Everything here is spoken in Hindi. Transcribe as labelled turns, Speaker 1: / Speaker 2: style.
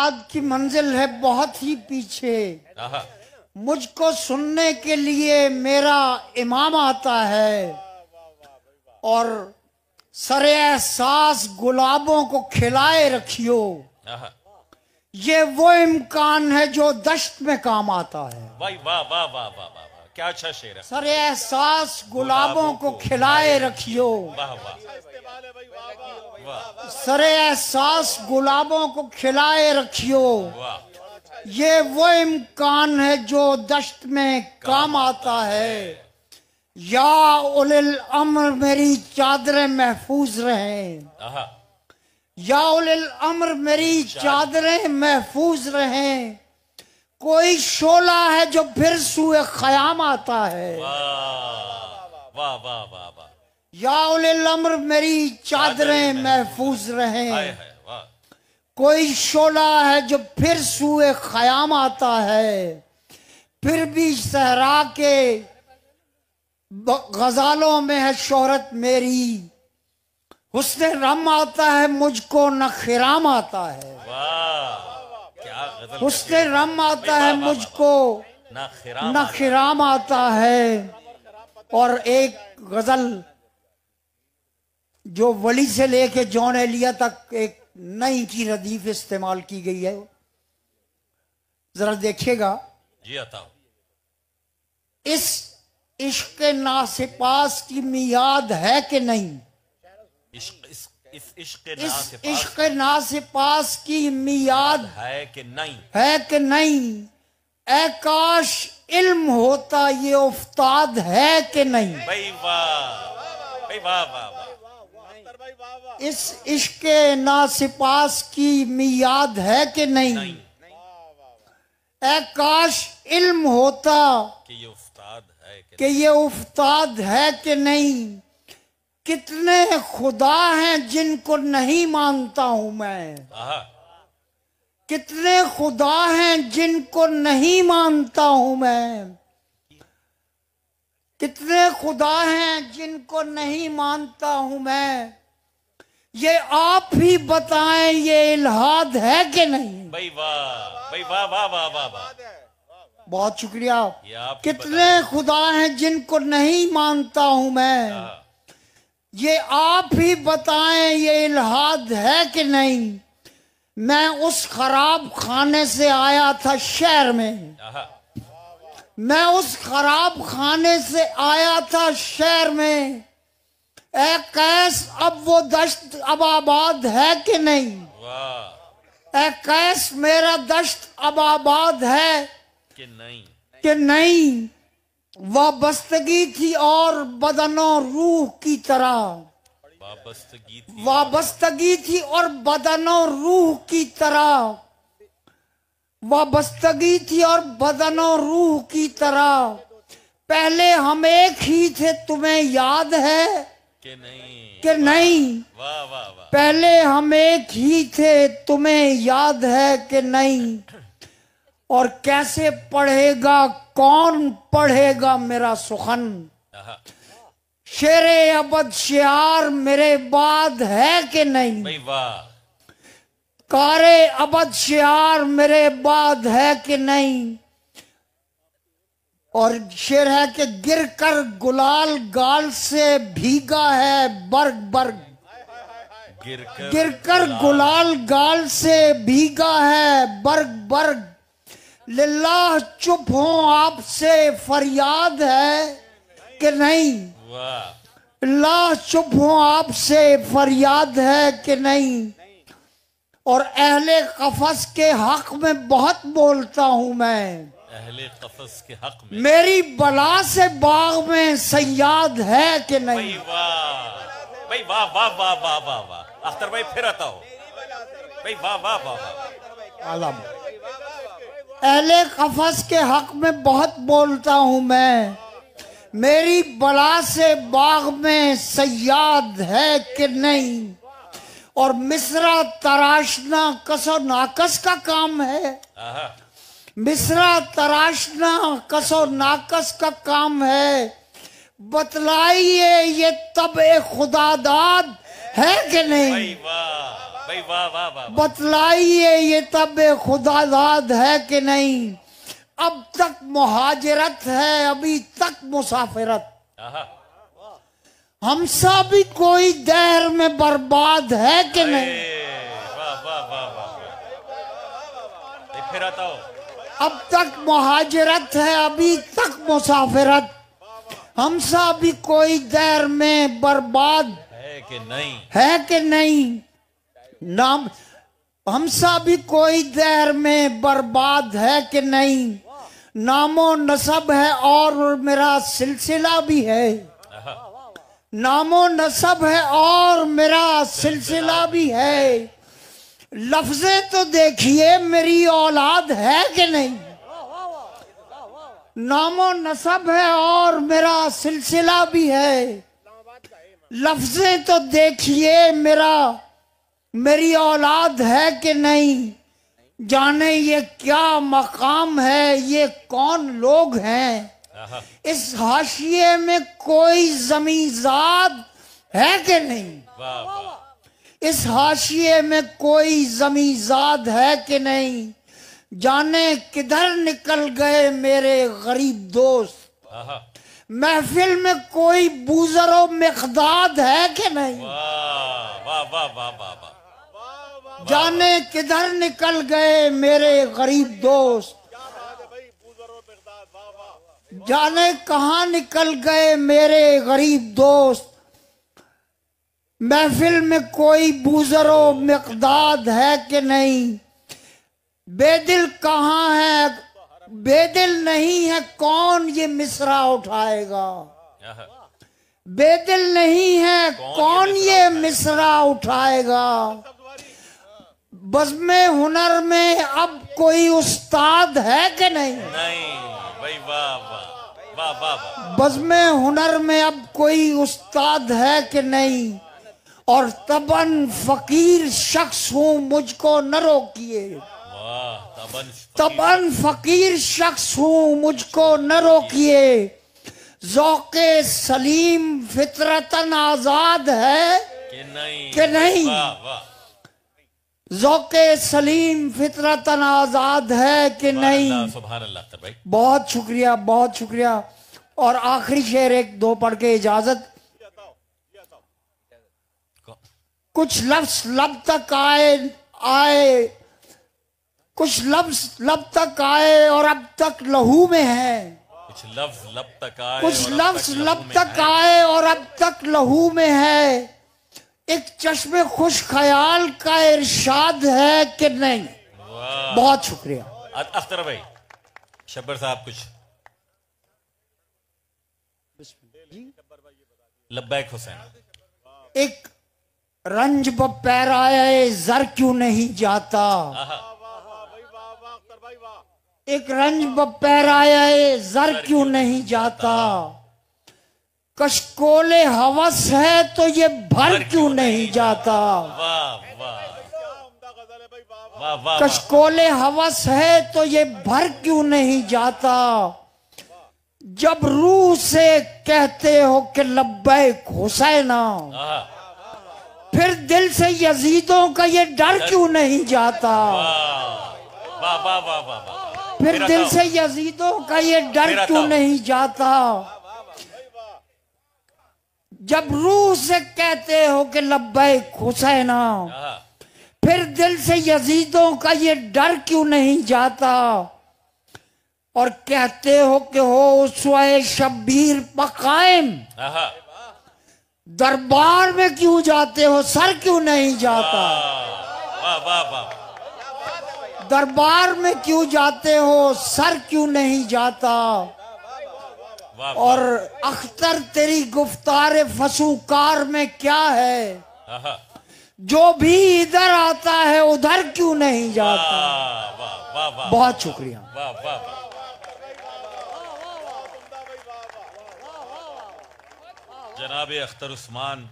Speaker 1: आज की मंजिल है बहुत ही पीछे। मुझको सुनने के लिए मेरा इमाम आता है और सरे एहसास गुलाबों को खिलाए रखियो। ये वो इम्कान है जो दश्त में काम आता है।
Speaker 2: वाह वाह वाह वाह वाह वाह, क्या अच्छा शेर है।
Speaker 1: सरे एहसास गुलाबों को खिलाए रखियो।
Speaker 2: वाह वाह वाह,
Speaker 1: सरे एहसास गुलाबों को खिलाए रखियो।
Speaker 2: वाह।
Speaker 1: ये वो इम्कान है जो दश्त में काम आता है। या उलिल अम्र मेरी चादरें महफूज रहें। या उलिल अम्र मेरी चादरें महफूज रहें। कोई शोला है जो फिर सूए ख़याम आता है।
Speaker 2: वाह वाह वाह वाह वाह,
Speaker 1: या उलिल अम्र मेरी चादरें महफूज रहें।
Speaker 2: वाह।
Speaker 1: कोई शोला है जो फिर सूए ख़याम आता है। फिर भी सहरा के गजालों में है शोहरत मेरी। हुस्ने रम आता है मुझको न खिराम आता है।
Speaker 2: वाह, क्या गजल।
Speaker 1: हुस्ने रम आता है मुझको न खिराम आता है। और एक गजल जो वली से लेके जौन एलिया तक एक नई की रदीफ इस्तेमाल की गई है, जरा देखिएगा।
Speaker 2: जी अता।
Speaker 1: इस इश्क नासिपास की मियाद है कि नहीं?
Speaker 2: इस
Speaker 1: इश्क नासिपास की मियाद
Speaker 2: है कि नहीं?
Speaker 1: है कि नहीं? ए काश इल्म होता ये उफ्ताद है कि नहीं?
Speaker 2: भाई वाह, भाई वाह वाह वाह।
Speaker 1: इस इश्क नासिपास की मियाद है कि नहीं? ए काश इल्म होता
Speaker 2: कि ये उस्ताद है
Speaker 1: कि ये उफ्ताद है कि नहीं? कितने खुदा हैं जिनको नहीं मानता हूं मैं। कितने खुदा हैं जिनको नहीं मानता हूं मैं। कितने खुदा हैं जिनको नहीं मानता हूं मैं। ये आप ही बताएं ये इल्हाद है कि नहीं?
Speaker 2: भाई वाह, भाई वाह वाह वाह वाह वाह।
Speaker 1: बहुत शुक्रिया।
Speaker 2: आप
Speaker 1: कितने खुदा हैं जिनको नहीं मानता हूं मैं। ये आप ही बताएं ये इल्हाद है कि नहीं? मैं उस खराब खाने से आया था शहर में। मैं उस खराब खाने से आया था शहर में। ए कैस अब वो दश्त अब आबाद है कि नहीं? ए कैस मेरा दश्त अब आबाद है
Speaker 2: कि नहीं?
Speaker 1: कि नहीं? वाबस्तगी थी और बदनो रूह की तरह। वाबस्तगी थी और बदनो रूह की तरह। वाबस्तगी थी और बदनो रूह की तरह। पहले हम एक ही थे तुम्हें याद है
Speaker 2: कि नहीं?
Speaker 1: कि नहीं?
Speaker 2: वाह वाह वाह।
Speaker 1: पहले हम एक ही थे तुम्हें याद है कि नहीं? और कैसे पढ़ेगा कौन पढ़ेगा मेरा सुखन। शेरे अबद शियार मेरे बाद है कि नहीं?
Speaker 2: भाई वाह।
Speaker 1: कारे अबद शियार मेरे बाद है कि नहीं? और शेर है कि गिर कर गुलाल गाल से भीगा है बर्ग बर्ग। गिर कर गुलाल गाल से भीगा है बर्ग बर्ग। लिल्लाह चुप हो आपसे फरियाद है कि नहीं? अल्लाह चुप हो आपसे फरियाद है कि नहीं? और अहले कफस के हक में बहुत बोलता हूं मैं।
Speaker 2: अहले कफस के हक में
Speaker 1: मेरी बला से बाग में सयाद है कि नहीं?
Speaker 2: भाई वाह वाह वाह वाह वाह वाह। अख्तर भाई फिर आता हो। भाई वाह वाह वाह वाह।
Speaker 1: आलम अहले कफस के हक में बहुत बोलता हूं मैं। मेरी बला से बाग में सयाद है कि नहीं? और मिसरा तराशना कसो नाकस का काम है। मिसरा तराशना कसो नाकस का काम है। बतलाइए ये तब ए खुदादाद है कि नहीं?
Speaker 2: भाई वाह, भाई वाह वाह वाह।
Speaker 1: बतलाइए ये तब खुदादाद है कि नहीं, अब तक मुहाजिरत है अभी तक मुसाफिरत,
Speaker 2: आहा।
Speaker 1: हमसा भी कोई दहर में बर्बाद है कि नहीं।
Speaker 2: वाह वाह वाह वाह। फिर आता हो।
Speaker 1: अब तक मुहाजिरत है अभी तक मुसाफिरत, हमसा भी कोई दहर में बर्बाद
Speaker 2: है कि नहीं,
Speaker 1: है कि नहीं। नाम हमसा भी कोई दहर में बर्बाद है कि नहीं, नामो नसब है और मेरा सिलसिला भी है, नामो नसब है और मेरा सिलसिला भी है। लफ्ज़े तो देखिए मेरी औलाद है कि नहीं, नामो नसब है और मेरा सिलसिला भी है। लफ्ज़े तो देखिए मेरी औलाद है कि नहीं, जाने ये क्या मकाम है, ये कौन लोग हैं। इस हाशिए में कोई ज़मीज़ाद है कि नहीं,
Speaker 2: वाह वाह।
Speaker 1: इस हाशिए में कोई ज़मीज़ाद है कि नहीं, जाने किधर निकल गए मेरे गरीब दोस्त। महफिल में कोई बूज़रो मिक़दाद है कि नहीं,
Speaker 2: वाह वाह वाह वाह वाह।
Speaker 1: जाने किधर निकल गए मेरे गरीब दोस्त, जाने कहाँ निकल गए मेरे गरीब दोस्त। महफिल में कोई बूज़रो मिक़दाद है कि नहीं, बेदिल कहाँ है, बेदिल नहीं है कौन ये मिसरा उठाएगा, बेदिल नहीं है कौन ये मिसरा उठाएगा। बज़्मे हुनर में अब कोई उस्ताद है कि नहीं,
Speaker 2: नहीं भाई वाह वाह वाह वाह।
Speaker 1: बज़्मे हुनर में अब कोई उस्ताद है कि नहीं, और तबन फकीर शख्स हूँ मुझको न रोकिए, तबन फकीर शख्स हूँ मुझको न रोकिए। ज़ौक़े सलीम फितरतन आज़ाद है कि नहीं, ज़ौक़े सलीम फितरतन आज़ाद है कि नहीं।
Speaker 2: सुभान अल्लाह भाई।
Speaker 1: बहुत शुक्रिया बहुत शुक्रिया। और आखिरी शेर एक दो पढ़ के इजाजत। कुछ लफ्ज़ लब तक आए कुछ लफ्ज़ लब तक आए और अब तक लहू में है,
Speaker 2: कुछ लफ्ज़ लब तक आए,
Speaker 1: कुछ लफ्ज़ लब तक आए और अब तक लहू में है। एक चश्मे खुश ख्याल का इरशाद है कि नहीं। बहुत शुक्रिया।
Speaker 2: अख्तर भाई, शब्बर साहब कुछ। लब्बैक हुसैन।
Speaker 1: एक रंज पैराए जर क्यों नहीं जाता, एक रंज पैराए जर क्यों नहीं जाता। कशकोले हवस है तो ये भर क्यों नहीं जाता, कशकोले हवस है तो ये भर क्यों नहीं जाता। जब रूह से कहते हो कि लब्बैक हुसैना, फिर दिल से यजीदों का ये डर क्यों नहीं जाता, फिर दिल से यजीदों का ये डर क्यों नहीं जाता। जब रूह से कहते हो कि लब्बैक हुसैना, फिर दिल से यजीदों का ये डर क्यों नहीं जाता। और कहते हो कि हो उसवाए शब्बीर पकायम, दरबार में क्यों जाते हो सर क्यों नहीं जाता, दरबार में क्यों जाते हो सर क्यों नहीं जाता। और अख्तर तेरी गुफ्तार फसूकार में क्या है, जो भी इधर आता है उधर क्यों नहीं जाता। बहुत शुक्रिया।
Speaker 2: जनाब अख्तर उस्मान